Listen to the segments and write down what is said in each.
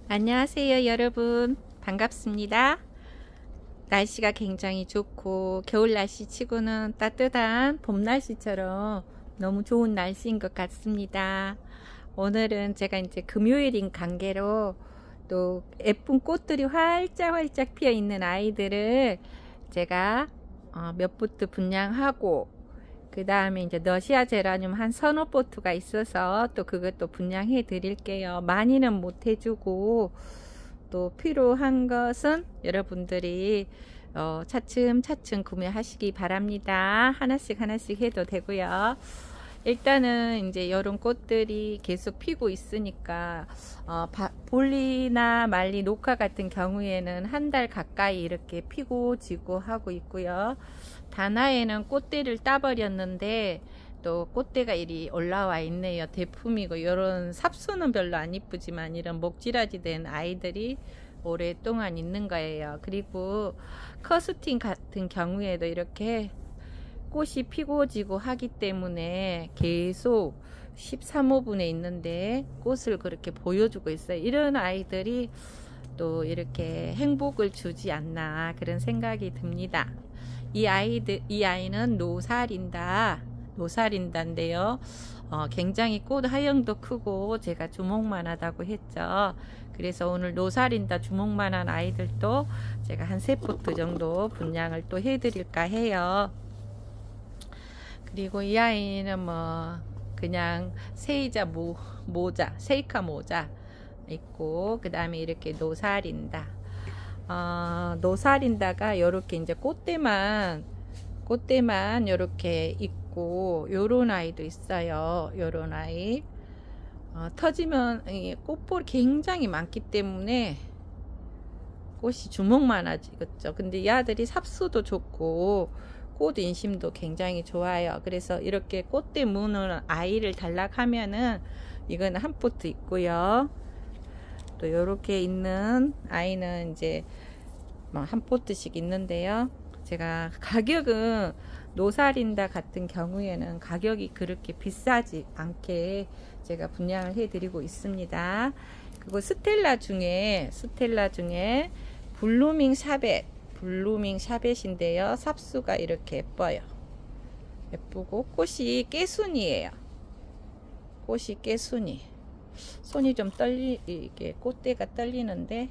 안녕하세요 여러분, 반갑습니다. 날씨가 굉장히 좋고 겨울 날씨 치고는 따뜻한 봄 날씨처럼 너무 좋은 날씨인 것 같습니다. 오늘은 제가 이제 금요일인 관계로 또 예쁜 꽃들이 활짝활짝 피어 있는 아이들을 제가 몇 포트 분양하고, 그 다음에 이제 러시아 제라늄 한 서너 포트가 있어서 또 그것도 분양해 드릴게요. 많이는 못 해주고, 또 필요한 것은 여러분들이 차츰차츰 구매하시기 바랍니다. 하나씩 하나씩 해도 되고요. 일단은 이제 이런 꽃들이 계속 피고 있으니까 볼리나 말리 녹화 같은 경우에는 한 달 가까이 이렇게 피고 지고 하고 있고요. 다나에는 꽃대를 따버렸는데 또 꽃대가 이리 올라와 있네요. 대품이고, 이런 삽수는 별로 안 이쁘지만 이런 목지라지 된 아이들이 오랫동안 있는 거예요. 그리고 커스팅 같은 경우에도 이렇게 꽃이 피고 지고 하기 때문에 계속 13호분에 있는데 꽃을 그렇게 보여주고 있어요. 이런 아이들이 또 이렇게 행복을 주지 않나, 그런 생각이 듭니다. 이 아이는 노살인다인데요. 굉장히 꽃 하형도 크고 제가 주먹만 하다고 했죠. 그래서 오늘 노살인다 주먹만 한 아이들도 제가 한 3포트 정도 분양을 또 해드릴까 해요. 그리고 이 아이는 뭐 그냥 세이카 모자 있고, 그 다음에 이렇게 노살인다. 노살인다가 이렇게 이제 꽃대만 이렇게 있고, 요런 아이도 있어요. 요런 아이 터지면 꽃볼이 굉장히 많기 때문에 꽃이 주먹만 하지, 그렇죠? 근데 이 아들이 삽수도 좋고 꽃 인심도 굉장히 좋아요. 그래서 이렇게 꽃대 무는 아이를 단락하면은 이거는 한 포트 있고요. 또 요렇게 있는 아이는 이제 한 포트씩 있는데요. 제가 가격은 노살인다 같은 경우에는 가격이 그렇게 비싸지 않게 제가 분양을 해 드리고 있습니다. 그리고 스텔라 중에 블루밍 샤벳인데요. 삽수가 이렇게 예뻐요. 예쁘고 꽃이 깨순이에요. 꽃이 깨순이. 손이 좀 이게 꽃대가 떨리는데,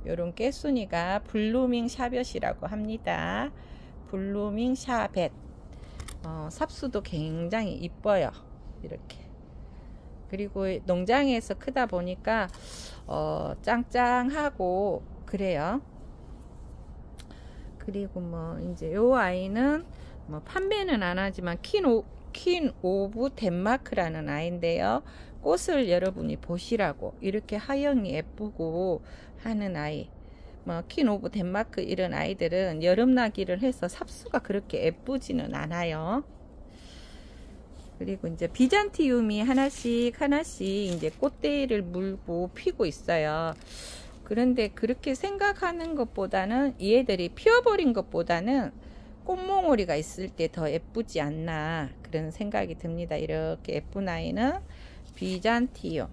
요런 깨순이가 블루밍 샤벳이라고 합니다. 블루밍 샤벳. 삽수도 굉장히 이뻐요. 이렇게. 그리고 농장에서 크다 보니까 짱짱하고 그래요. 그리고 뭐 이제 요 아이는 뭐 판매는 안 하지만 퀸 오브 덴마크라는 아이인데요. 꽃을 여러분이 보시라고 이렇게 하영이 예쁘고 하는 아이, 뭐 퀸 오브 덴마크 이런 아이들은 여름나기를 해서 삽수가 그렇게 예쁘지는 않아요. 그리고 이제 비잔티움이 하나씩 이제 꽃대를 물고 피고 있어요. 그런데 그렇게 생각하는 것보다는, 얘들이 피어버린 것보다는 꽃몽오리가 있을 때 더 예쁘지 않나, 그런 생각이 듭니다. 이렇게 예쁜 아이는 비잔티움.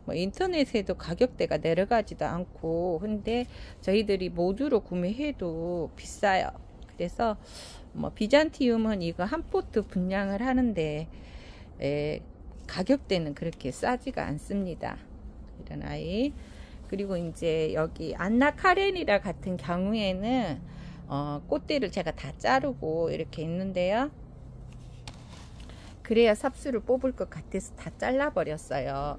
뭐 인터넷에도 가격대가 내려가지도 않고, 근데 저희들이 모두로 구매해도 비싸요. 그래서 뭐 비잔티움은 이거 한 포트 분양을 하는데 가격대는 그렇게 싸지가 않습니다. 이런 아이. 그리고 이제 여기 안나 카렌이라 같은 경우에는 꽃대를 제가 다 자르고 이렇게 있는데요. 그래야 삽수를 뽑을 것 같아서 다 잘라 버렸어요.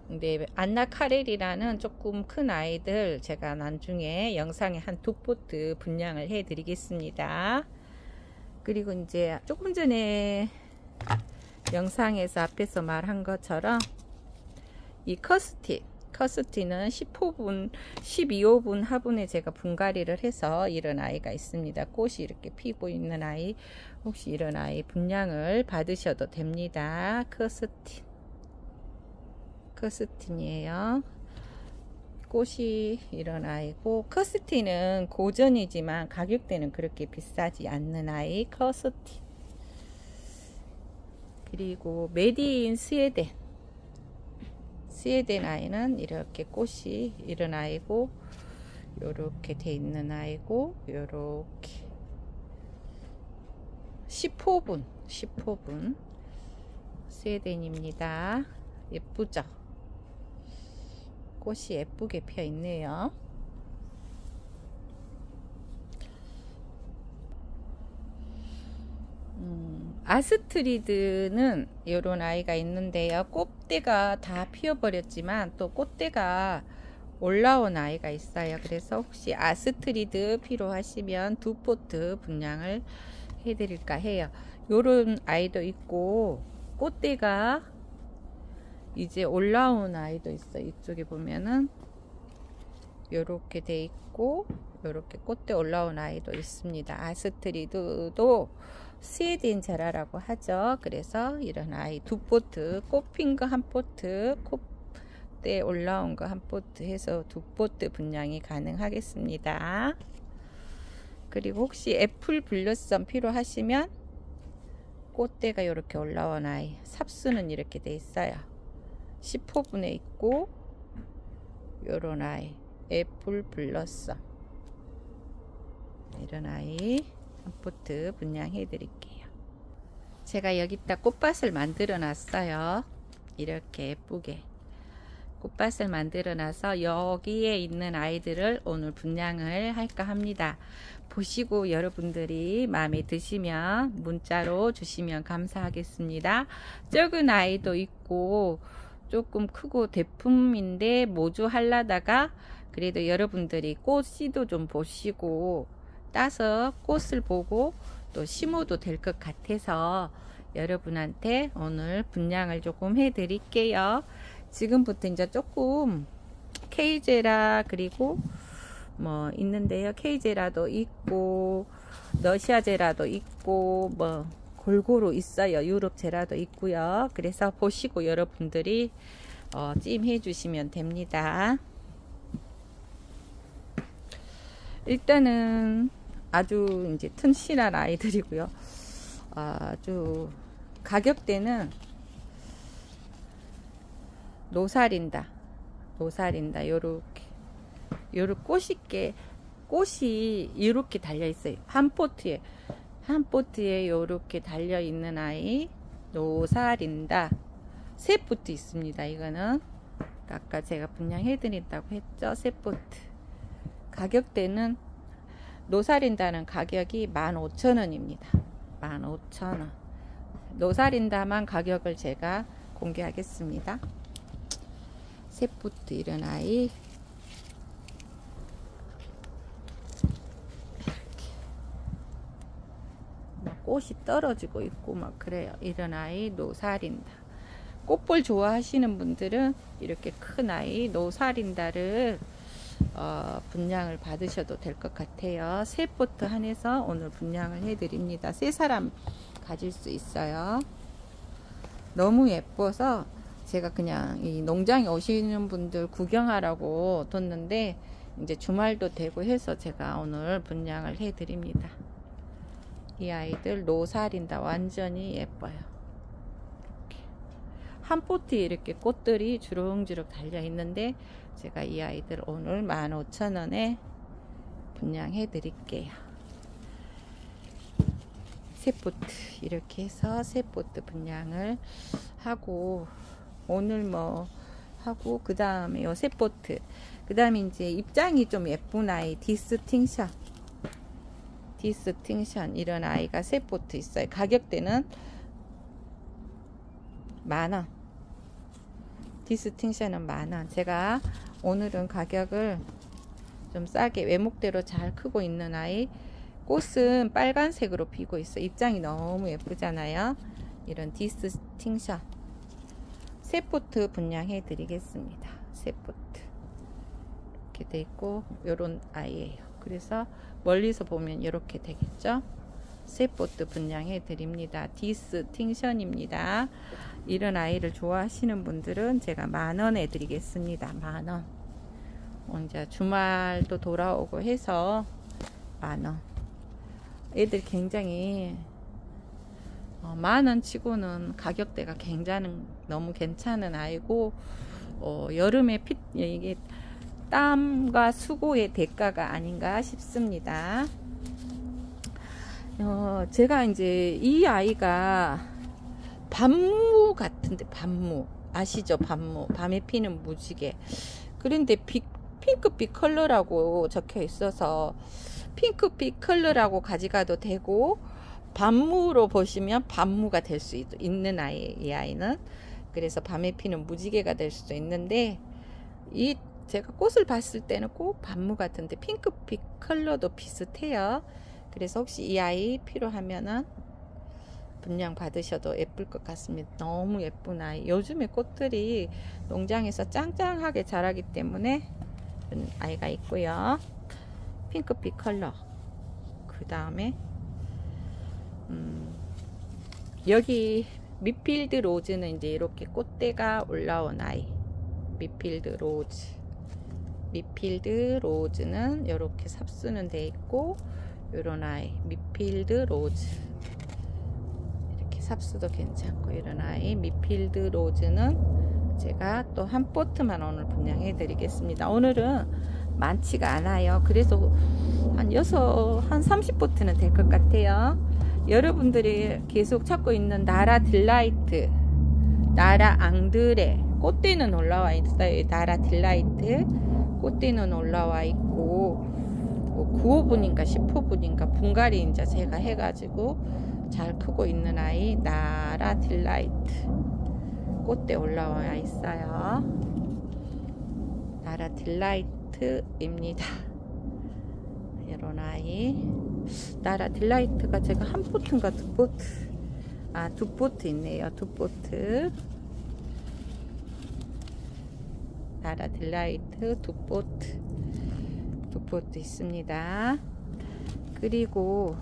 근데 안나 카렐이라는 조금 큰 아이들 제가 나중에 영상에 한 2포트 분양을 해 드리겠습니다. 그리고 이제 조금 전에 영상에서 앞에서 말한 것처럼 이 커스티는 12호분 화분에 제가 분갈이를 해서 이런 아이가 있습니다. 꽃이 이렇게 피고 있는 아이, 혹시 이런 아이 분양을 받으셔도 됩니다. 커스틴이에요. 꽃이 이런 아이고, 커스틴은 고전이지만 가격대는 그렇게 비싸지 않는 아이 커스틴. 그리고 메디인 스웨덴 아이는 이렇게 꽃이 이런 아이고, 요렇게 돼 있는 아이고, 요렇게 10호분 스웨덴입니다. 예쁘죠? 꽃이 예쁘게 펴 있네요. 아스트리드는 이런 아이가 있는데요. 꽃대가 다 피어버렸지만 또 꽃대가 올라온 아이가 있어요. 그래서 혹시 아스트리드 필요하시면 2포트 분양을 해드릴까 해요. 요런 아이도 있고, 꽃대가 이제 올라온 아이도 있어요. 이쪽에 보면은 요렇게 돼 있고, 요렇게 꽃대 올라온 아이도 있습니다. 아스트리드도 스웨덴 제라라고 하죠. 그래서 이런 아이 2포트, 꽃핀 거 1포트, 꽃대 올라온 거 1포트 해서 2포트 분양이 가능하겠습니다. 그리고 혹시 애플 블러썸 필요하시면 꽃대가 이렇게 올라온 아이, 삽수는 이렇게 돼 있어요. 10호분에 있고, 요런 아이 애플 블러썸, 이런 아이 1포트 분양해 드릴게요. 제가 여기다 꽃밭을 만들어 놨어요. 이렇게 예쁘게 꽃밭을 만들어 놔서 여기에 있는 아이들을 오늘 분양을 할까 합니다. 보시고 여러분들이 마음에 드시면 문자로 주시면 감사하겠습니다. 적은 아이도 있고 조금 크고 대품인데 모주 하려다가 그래도 여러분들이 꽃 씨도 좀 보시고 따서 꽃을 보고 또 심어도 될 것 같아서 여러분한테 오늘 분양을 조금 해 드릴게요. 지금부터 이제 조금 케이제라 그리고 뭐 있는데요. 케이제라도 있고 러시아제라도 있고 뭐 골고루 있어요. 유럽 제라도 있고요. 그래서 보시고 여러분들이 찜해 주시면 됩니다. 일단은 아주 이제 튼실한 아이들이고요. 아주 가격대는 노사린다 요렇게 꽃이 이렇게 달려 있어요. 한 포트에 요렇게 달려 있는 아이 노사린다 3포트 있습니다. 이거는 아까 제가 분양해 드린다고 했죠. 3포트. 가격대는 노사린다는 가격이 15,000원입니다. 15,000원. 노사린다만 가격을 제가 공개하겠습니다. 3포트 이런 아이 꽃이 떨어지고 있고 막 그래요. 이런 아이 노사린다. 꽃볼 좋아하시는 분들은 이렇게 큰 아이 노사린다를 분양을 받으셔도 될 것 같아요. 3포트 한해서 오늘 분양을 해드립니다. 3사람 가질 수 있어요. 너무 예뻐서 제가 그냥 이 농장에 오시는 분들 구경하라고 뒀는데 이제 주말도 되고 해서 제가 오늘 분양을 해드립니다. 이 아이들 노사린다 완전히 예뻐요. 이렇게 한 포트에 이렇게 꽃들이 주렁주렁 달려 있는데 제가 이 아이들 오늘 15,000원에 분양해 드릴게요. 3포트 이렇게 해서 3포트 분양을 하고 오늘 뭐 하고 그 다음에 요 3포트 그 다음에 이제 입장이 좀 예쁜 아이 디스팅션 이런 아이가 3포트 있어요. 가격대는 10,000원. 디스팅션은 10,000원. 제가 오늘은 가격을 좀 싸게 외목대로 잘 크고 있는 아이 꽃은 빨간색으로 피고 있어요. 입장이 너무 예쁘잖아요. 이런 디스팅션 3포트 분양해 드리겠습니다. 3포트 이렇게 돼 있고 요런 아이예요. 그래서 멀리서 보면 이렇게 되겠죠. 3포트 분양해 드립니다. 디스팅션입니다. 이런 아이를 좋아하시는 분들은 제가 10,000원에 드리겠습니다. 10,000원. 이제 주말도 돌아오고 해서 10,000원. 애들 굉장히 10,000원 치고는 가격대가 굉장히 너무 괜찮은 아이고 여름에 이게 땀과 수고의 대가가 아닌가 싶습니다. 제가 이제 이 아이가 밤무 같은데, 밤무 아시죠? 밤무, 밤에 피는 무지개. 그런데 핑크빛 컬러라고 적혀 있어서 핑크빛 컬러라고 가져가도 되고, 밤무로 보시면 밤무가 될 수 있는 아이예요. 이 아이는 그래서 밤에 피는 무지개가 될 수도 있는데, 제가 꽃을 봤을 때는 꼭 밤무 같은데 핑크빛 컬러도 비슷해요. 그래서 혹시 이 아이 필요하면은 분양 받으셔도 예쁠 것 같습니다. 너무 예쁜 아이. 요즘에 꽃들이 농장에서 짱짱하게 자라기 때문에 이런 아이가 있고요. 핑크빛 컬러. 그 다음에 여기 미필드 로즈는 이제 이렇게 꽃대가 올라온 아이. 미필드 로즈는 이렇게 삽수는 돼 있고, 요런 아이 미필드 로즈 이렇게 삽수도 괜찮고, 이런 아이 미필드 로즈는 제가 또 한 포트만 오늘 분양해 드리겠습니다. 오늘은 많지가 않아요. 그래서 한 30포트는 될 것 같아요. 여러분들이 계속 찾고 있는 나라 딜라이트, 나라 앙드레, 꽃대는 올라와 있어요. 나라 딜라이트 꽃대는 올라와 있고, 9호분인가 10호분인가 분갈이 이제 제가 해가지고 잘 크고 있는 아이 나라 딜라이트 꽃대 올라와 있어요. 나라 딜라이트입니다. 이런 아이 나라 딜라이트가 제가 한 포트인가 두 포트, 두 포트 있네요. 두 포트. 나라 딜라이트 두 포트 있습니다. 그리고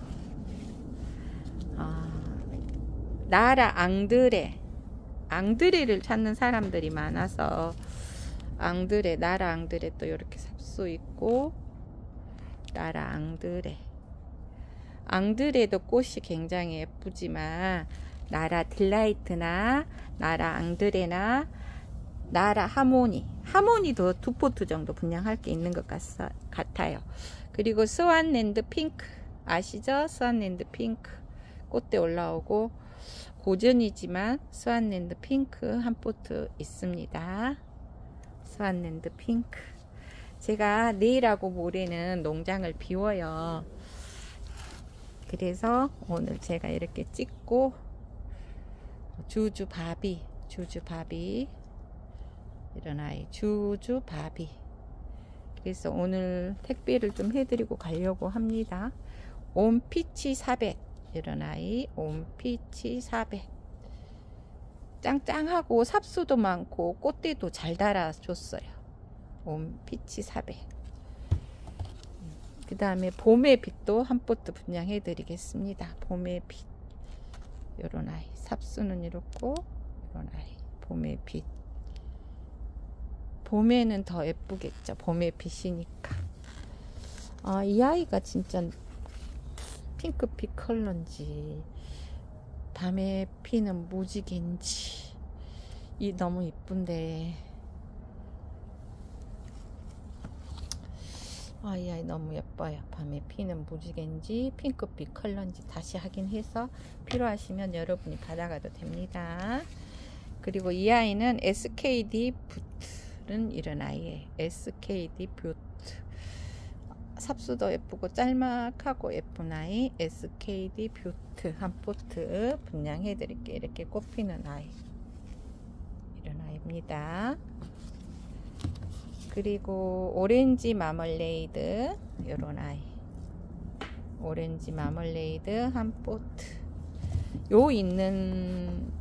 나라 앙드레를 찾는 사람들이 많아서 나라 앙드레 또 이렇게 삽수 있고, 나라 앙드레도 꽃이 굉장히 예쁘지만 나라 딜라이트나 나라 앙드레나 나라 하모니도 두 포트 정도 분양할 게 있는 것 같아요. 그리고 스완랜드 핑크 아시죠? 스완랜드 핑크 꽃대 올라오고, 고전이지만 스완랜드 핑크 한 포트 있습니다. 스완랜드 핑크. 제가 내일하고 모레는 농장을 비워요. 그래서 오늘 제가 이렇게 찍고, 주주바비 이런 아이 주주바비. 그래서 오늘 택배를 좀 해드리고 가려고 합니다. 온피치 400 이런 아이 온피치 400 짱짱하고 삽수도 많고 꽃대도 잘 달아줬어요. 온피치 400. 그 다음에 봄의 빛도 한 포트 분양해 드리겠습니다. 봄의 빛 이런 아이 삽수는 이렇고, 이런 아이 봄의 빛. 봄에는 더 예쁘겠죠. 봄의 빛이니까. 이 아이가 진짜 핑크빛 컬러인지 밤에 피는 무지개인지 너무 이쁜데, 이 아이 너무 예뻐요. 밤에 피는 무지개인지 핑크빛 컬러인지 다시 확인해서 필요하시면 여러분이 받아가도 됩니다. 그리고 이 아이는 SKD 부트는 이런 아이예요. SKD 부트. 삽수도 예쁘고 짤막하고 예쁜 아이 SKD 뷰트 한 포트 분양해 드릴게요. 이렇게 꽃피는 아이 이런 아이입니다. 그리고 오렌지 마멀레이드 이런 아이 오렌지 마멀레이드 한 포트. 요 있는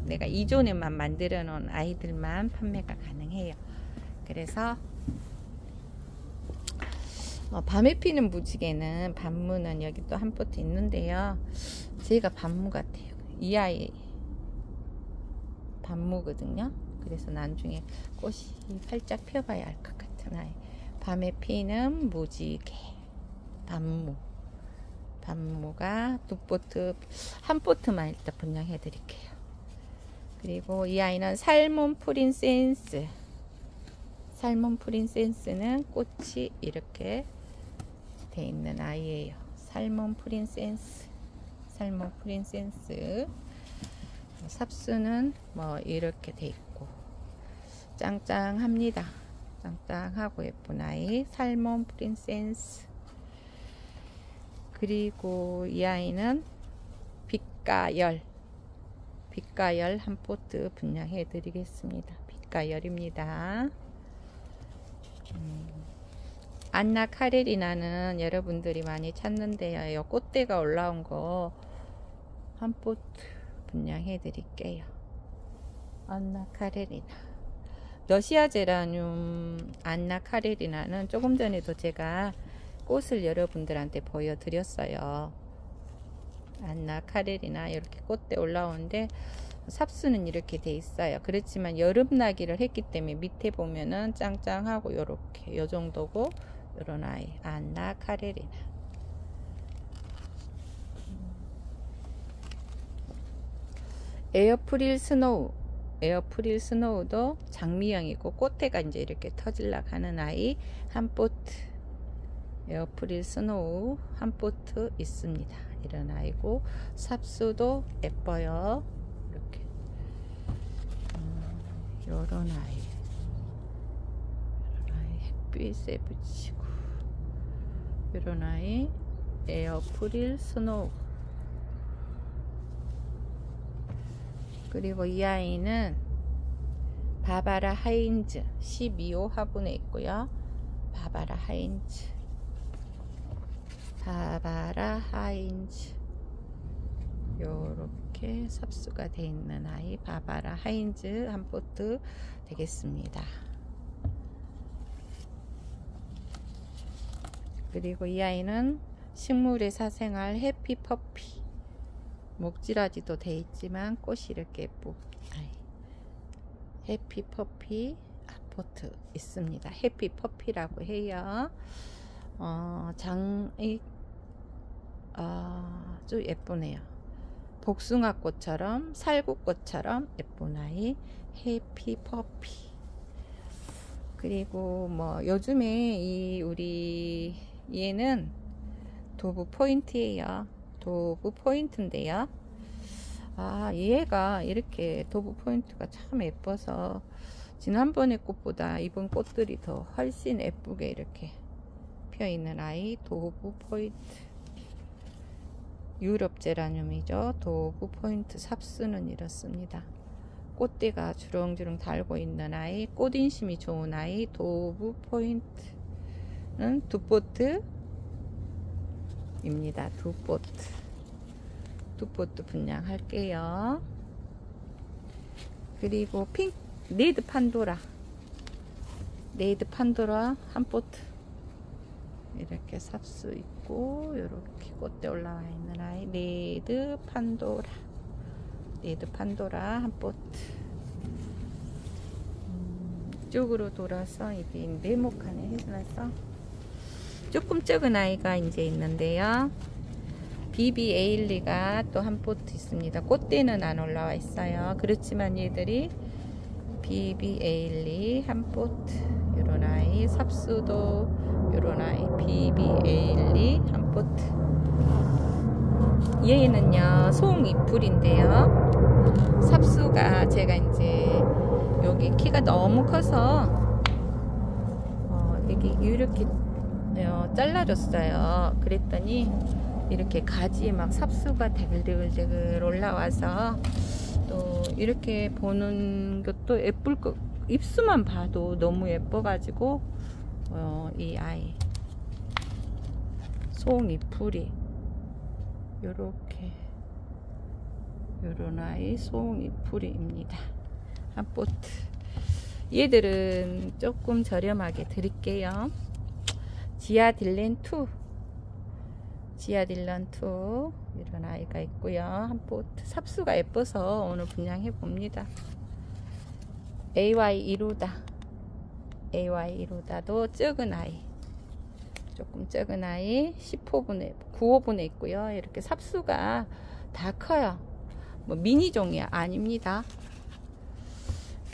내가 이존에만 만들어 놓은 아이들만 판매가 가능해요. 그래서 밤에 피는 무지개는 밤무는 여기 또 한 포트 있는데요. 제가 밤무 같아요. 이 아이 밤무거든요. 그래서 나중에 꽃이 활짝 펴봐야 알 것 같은 아이. 밤에 피는 무지개 밤무가 두 포트 한 포트만 일단 분양해 드릴게요. 그리고 이 아이는 살몬 프린세스. 살몬 프린세스는 꽃이 이렇게 돼 있는 아이예요. 살몬 프린세스. 살몬 프린세스. 삽수는 뭐 이렇게 돼 있고 짱짱합니다. 짱짱하고 예쁜 아이 살몬 프린세스. 그리고 이 아이는 빛가열. 빛가열 한 포트 분양해 드리겠습니다. 빛가열입니다. 안나 카레리나는 여러분들이 많이 찾는데요. 꽃대가 올라온 거 한 포트 분양해 드릴게요. 안나 카레리나. 러시아 제라늄 안나 카레리나는 조금 전에도 제가 꽃을 여러분들한테 보여드렸어요. 안나 카레리나 이렇게 꽃대 올라오는데 삽수는 이렇게 돼 있어요. 그렇지만 여름 나기를 했기 때문에 밑에 보면은 짱짱하고 요렇게 요 정도고 요런 아이 안나 카레리나. 에어프릴 스노우. 에어프릴 스노우도 장미형이고 꽃대가 이제 이렇게 터질락 하는 아이 한 포트. 에어프릴 스노우 한 포트 있습니다. 이런 아이고 삽수도 예뻐요. 이렇게 요런 아이. 요런 아이 햇빛에 붙이고 요런 아이 에어프릴 스노우. 그리고 이 아이는 바바라 하인즈 12호 화분에 있고요. 바바라 하인즈. 바바라 하인즈. 요렇게 삽수가 되어 있는 아이 바바라 하인즈 한 포트 되겠습니다. 그리고 이 아이는 식물의 사생활 해피 퍼피. 목질하지도 돼 있지만 꽃이 이렇게 예쁘고 해피 퍼피 포트 있습니다. 해피 퍼피라고 해요. 장이 아주 예쁘네요. 복숭아꽃처럼 살구꽃처럼 예쁜 아이 해피 퍼피. 그리고 뭐 요즘에 이 우리 얘는 도브 포인트예요. 도브 포인트인데요. 얘가 이렇게 도브 포인트가 참 예뻐서 지난번에 꽃보다 이번 꽃들이 더 훨씬 예쁘게 이렇게 펴 있는 아이 도브 포인트. 유럽 제라늄이죠. 도브 포인트 삽수는 이렇습니다. 꽃대가 주렁주렁 달고 있는 아이, 꽃인심이 좋은 아이 도브 포인트는 두 포트 입니다. 두 포트 분양할게요. 그리고 네드 판도라 한 포트 이렇게 삽수 있고 이렇게 꽃대 올라와 있는 아이 네드 판도라 한 포트. 이쪽으로 돌아서 이게 네모칸에 해놔서 조금 적은 아이가 이제 있는데요. 비비 에일리가 또 한 포트 있습니다. 꽃대는 안 올라와 있어요. 그렇지만 얘들이 비비 에일리 한 포트. 요런 아이 삽수도 요런 아이 비비 에일리 한 포트. 얘는요 송이풀인데요. 삽수가 제가 이제 여기 키가 너무 커서 여기 이렇게 잘라줬어요. 그랬더니 이렇게 가지에 막 삽수가 대글대글 올라와서 또 이렇게 보는 것도 예쁠 거. 입수만 봐도 너무 예뻐가지고 이 아이 송이풀이 요렇게 요런 아이 송이풀이입니다. 한 포트. 얘들은 조금 저렴하게 드릴게요. 지아딜렌 2 이런 아이가 있고요. 한 포트. 삽수가 예뻐서 오늘 분양해 봅니다. AY 이루다도 적은 아이, 조금 적은 아이 9호분에 있고요. 이렇게 삽수가 다 커요. 뭐 미니종이 아닙니다.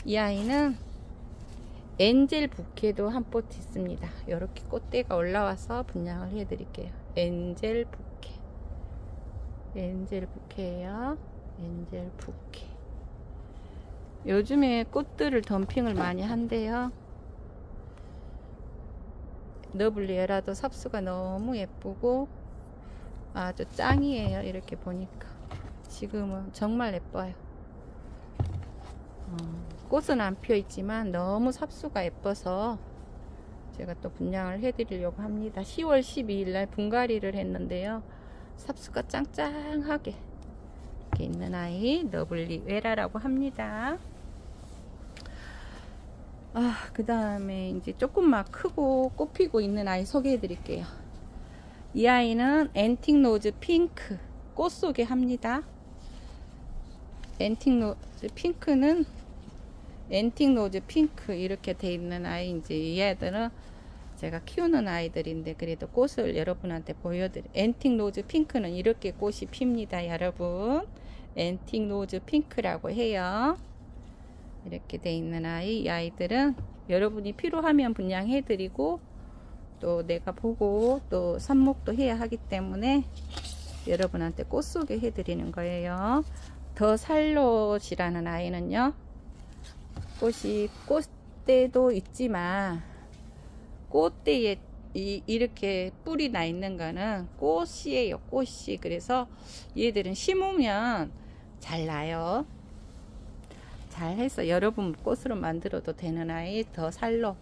이 아이는 엔젤 부케도 한 포트 있습니다. 이렇게 꽃대가 올라와서 분양을 해 드릴게요. 엔젤 부케, 엔젤 부케예요. 엔젤 부케. 요즘에 꽃들을 덤핑을 많이 한대요. 너블리에라도 삽수가 너무 예쁘고 아주 짱이에요. 이렇게 보니까 지금은 정말 예뻐요. 꽃은 안 피어 있지만 너무 삽수가 예뻐서 제가 또 분양을 해 드리려고 합니다. 10월 12일 날 분갈이를 했는데요. 삽수가 짱짱하게 이렇게 있는 아이 너블리에라라고 합니다. 그 다음에 이제 조금만 크고 꽃 피고 있는 아이 소개해 드릴게요. 이 아이는 앤틱 로즈 핑크, 꽃 소개합니다. 앤틱 로즈 핑크는 앤틱 로즈 핑크 이렇게 돼 있는 아이. 이제 이 애들은 제가 키우는 아이들인데 그래도 꽃을 여러분한테 보여드려. 앤틱 로즈 핑크는 이렇게 꽃이 핍니다, 여러분. 앤틱 로즈 핑크라고 해요. 이렇게 돼 있는 아이. 이 아이들은 여러분이 필요하면 분양해 드리고 또 내가 보고 또 삽목도 해야 하기 때문에 여러분한테 꽃 소개해 드리는 거예요. 더 살롯이라는 아이는요, 꽃이 꽃대도 있지만 꽃대에 이렇게 뿌리 나 있는 거는 꽃이에요. 꽃이. 그래서 얘들은 심으면 잘 나요. 잘 해서 여러분 꽃으로 만들어도 되는 아이 더 살롯.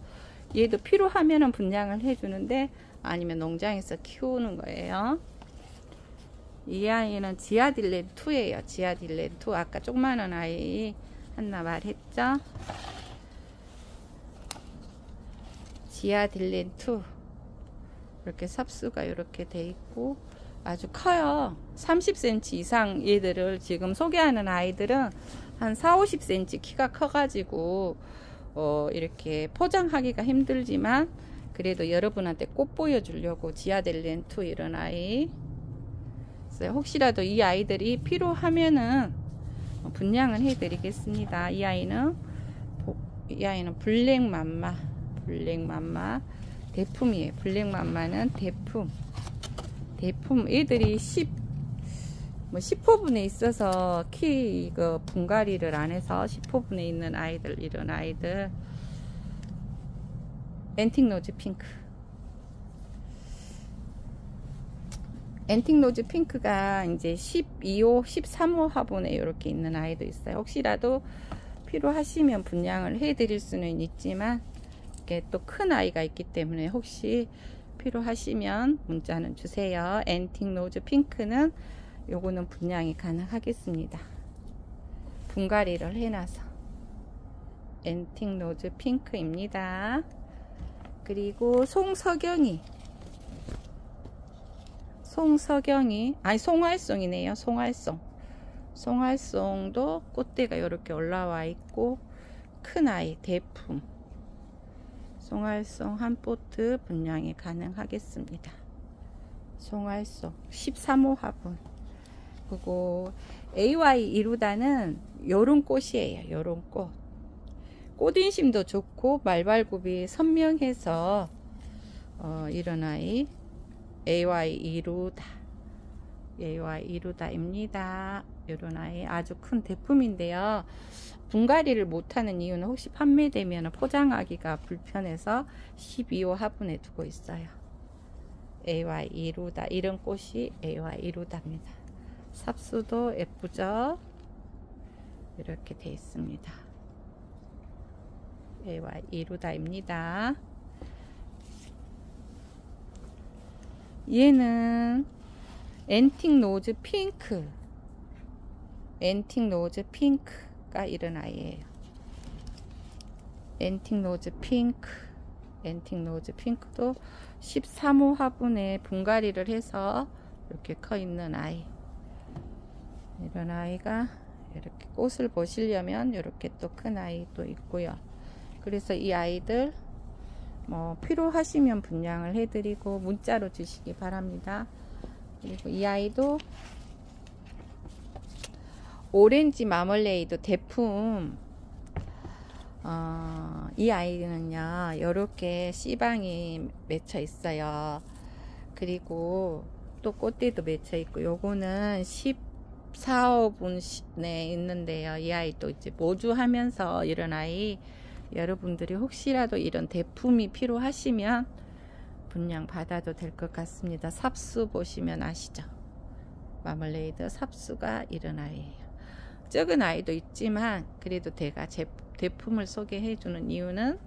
얘도 필요하면은 분양을 해주는데 아니면 농장에서 키우는 거예요. 이 아이는 지아딜렌 2예요. 지아딜렌 2. 아까 조그마한 아이 하나 말했죠. 지아딜렌 2. 이렇게 삽수가 이렇게 돼 있고 아주 커요. 30cm 이상. 얘들을 지금 소개하는 아이들은 한 4-50cm 키가 커가지고 이렇게 포장하기가 힘들지만 그래도 여러분한테 꽃 보여주려고 지아딜렌 2 이런 아이. 혹시라도 이 아이들이 필요하면은 분양을 해 드리겠습니다. 이 아이는 블랙맘마, 블랙맘마 대품이에요. 블랙맘마는 대품. 애들이 10호분에 있어서 이거 분갈이를 안 해서 10호분에 있는 아이들, 이런 아이들. 앤틱 로즈 핑크. 앤틱 로즈 핑크가 이제 12호, 13호 화분에 이렇게 있는 아이도 있어요. 혹시라도 필요하시면 분양을 해 드릴 수는 있지만 이게 또 큰 아이가 있기 때문에 혹시 필요하시면 문자는 주세요. 앤틱 로즈 핑크는 요거는 분양이 가능하겠습니다. 분갈이를 해놔서. 앤틱 로즈 핑크입니다. 그리고 송석영이, 아니 송알송이네요. 송알송도 꽃대가 이렇게 올라와 있고 큰 아이 대품. 송알송 한 포트 분양이 가능하겠습니다. 송알송 13호 화분. 그리고 AY 이루다는 요런 꽃이에요. 요런 꽃. 꽃인심도 좋고 말발굽이 선명해서 이런 아이 AY 이루다입니다. 이런 아이 아주 큰 대품인데요. 분갈이를 못하는 이유는 혹시 판매되면 포장하기가 불편해서 12호 화분에 두고 있어요. AY 이루다. 이런 꽃이 AY 이루다입니다. 삽수도 예쁘죠? 이렇게 돼 있습니다. AY 이루다입니다. 얘는 앤틱 로즈 핑크. 앤틱 로즈 핑크가 이런 아이예요. 앤틱 로즈 핑크. 앤틱 로즈 핑크도 13호 화분에 분갈이를 해서 이렇게 커 있는 아이. 이런 아이가 이렇게 꽃을 보시려면 이렇게 또 큰 아이도 있고요. 그래서 이 아이들 필요하시면 분양을 해드리고 문자로 주시기 바랍니다. 그리고 이 아이도 오렌지 마멀레이드 대품. 이 아이는요, 요렇게 씨방이 맺혀 있어요. 그리고 또 꽃대도 맺혀 있고, 요거는 14, 15분에 있는데요. 이 아이도 이제 모주하면서 이런 아이, 여러분들이 혹시라도 이런 대품이 필요하시면 분양 받아도 될 것 같습니다. 삽수 보시면 아시죠? 마멀레이드 삽수가 이런 아이예요. 적은 아이도 있지만 그래도 제가 대품을 소개해 주는 이유는,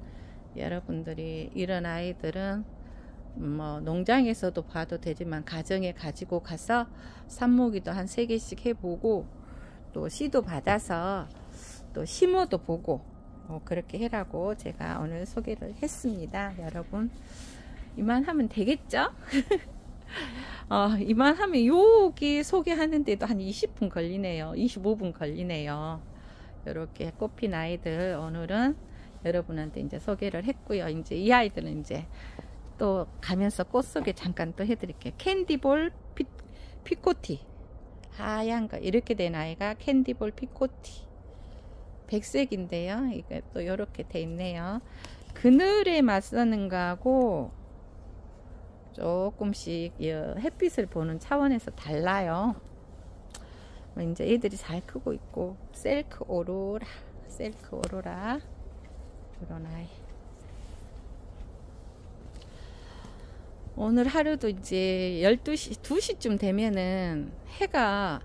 여러분들이 이런 아이들은 뭐 농장에서도 봐도 되지만 가정에 가지고 가서 삽모기도 한 3개씩 해보고, 또 씨도 받아서 또 심어도 보고, 그렇게 해라고 제가 오늘 소개를 했습니다. 여러분, 이만하면 되겠죠? 이만하면 여기 소개하는데도 한 20분 걸리네요. 25분 걸리네요. 이렇게 꽃핀 아이들 오늘은 여러분한테 이제 소개를 했고요. 이제 이 아이들은 이제 또 가면서 꽃 소개 잠깐 또 해드릴게요. 캔디볼 피코티, 하얀 거 이렇게 된 아이가 캔디볼 피코티, 백색인데요. 이게 또 이렇게 돼 있네요. 그늘에 맞서는 거하고 조금씩 햇빛을 보는 차원에서 달라요. 이제 애들이 잘 크고 있고, 셀크 오로라 이런 아이. 오늘 하루도 이제 12시, 2시쯤 되면은 해가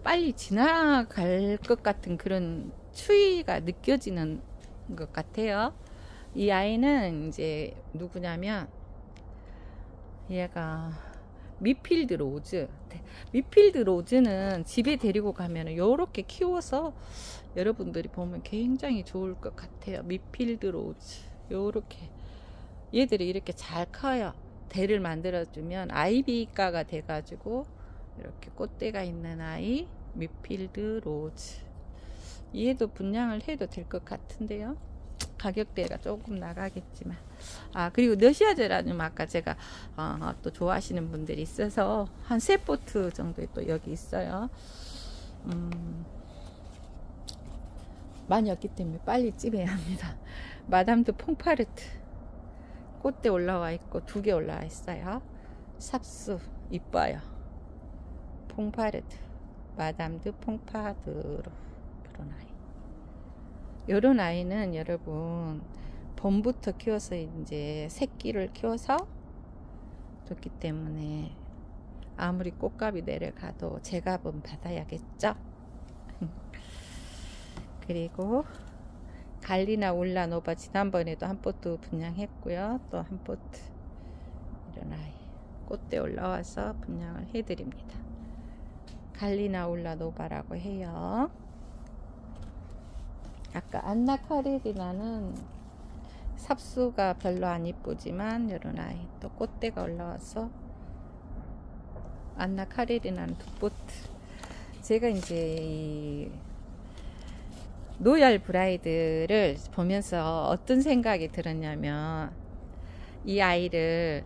빨리 지나갈 것 같은 그런 추위가 느껴지는 것 같아요. 이 아이는 이제 누구냐면, 얘가 미필드 로즈. 미필드 로즈는 집에 데리고 가면 요렇게 키워서 여러분들이 보면 굉장히 좋을 것 같아요. 미필드 로즈 요렇게 얘들이 이렇게 잘 커요. 대를 만들어주면 아이비가가 돼가지고 이렇게 꽃대가 있는 아이, 미필드 로즈. 얘도 분양을 해도 될 것 같은데요. 가격대가 조금 나가겠지만. 그리고 너시아제라늄 아까 제가 또 좋아하시는 분들이 있어서 한 3포트 정도 또 여기 있어요. 많이 없기 때문에 빨리 찜해야 합니다. 마담드 퐁파르트 꽃대 올라와 있고 2개 올라와 있어요. 삽수 이뻐요. 퐁파르트, 마담드 퐁파드로 이런 아이. 이런 아이는 여러분 봄부터 키워서 이제 새끼를 키워서 좋기 때문에 아무리 꽃값이 내려가도 제값은 받아야겠죠. 그리고 갈리나 울라노바 지난번에도 한 포트 분양했고요. 또 한 포트 이런 아이 꽃대 올라와서 분양을 해드립니다. 갈리나 울라노바라고 해요. 아까 안나카레리나는 삽수가 별로 안 이쁘지만 이런 아이 또 꽃대가 올라와서 안나카레리나는 2포트. 제가 이제 이 노얄 브라이드를 보면서 어떤 생각이 들었냐면, 이 아이를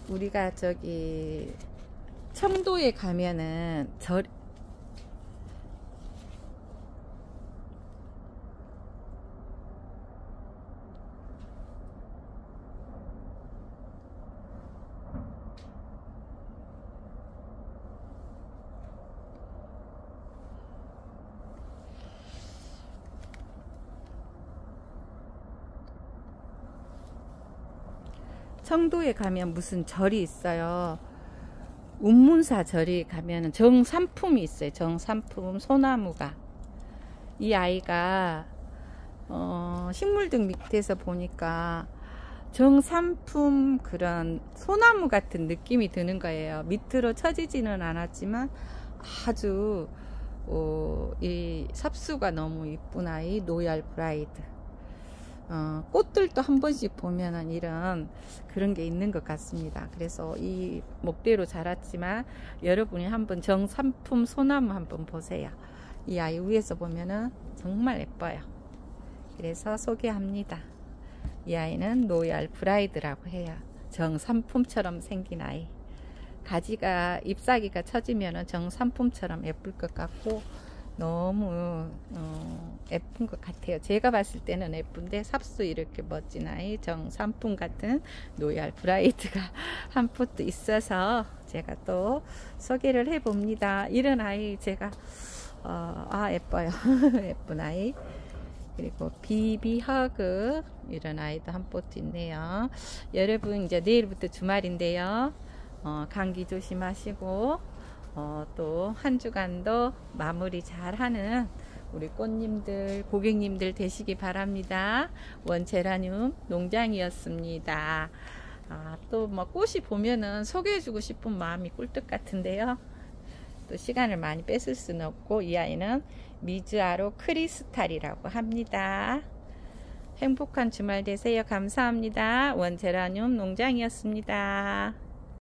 우리가 저기 청도에 가면은 청도에 가면 무슨 절이 있어요. 운문사 절이 가면은 정삼품이 있어요. 정삼품 소나무가. 이 아이가 식물등 밑에서 보니까 정삼품 그런 소나무 같은 느낌이 드는 거예요. 밑으로 처지지는 않았지만 아주 이 삽수가 너무 이쁜 아이 노얄 브라이드. 꽃들도 한 번씩 보면은 이런 그런 게 있는 것 같습니다. 그래서 이 목대로 자랐지만 여러분이 한번 정삼품 소나무 한번 보세요. 이 아이 위에서 보면은 정말 예뻐요. 그래서 소개합니다. 이 아이는 노얄 브라이드라고 해요. 정삼품처럼 생긴 아이. 가지가 잎사귀가 처지면은 정삼품처럼 예쁠 것 같고, 너무 예쁜 것 같아요. 제가 봤을 때는 예쁜데 삽수 이렇게 멋진 아이 정삼품 같은 로얄 브라이드가 한 포트 있어서 제가 또 소개를 해 봅니다. 이런 아이 제가 예뻐요. 예쁜 아이. 그리고 비비허그 이런 아이도 한 포트 있네요. 여러분 이제 내일부터 주말인데요. 감기 조심하시고 또 한 주간도 마무리 잘하는 우리 꽃님들 고객님들 되시기 바랍니다. 원제라늄 농장이었습니다. 또 뭐 꽃이 보면은 소개해주고 싶은 마음이 꿀떡 같은데요. 또 시간을 많이 뺏을 수는 없고 이 아이는 미즈아로 크리스탈이라고 합니다. 행복한 주말 되세요. 감사합니다. 원제라늄 농장이었습니다.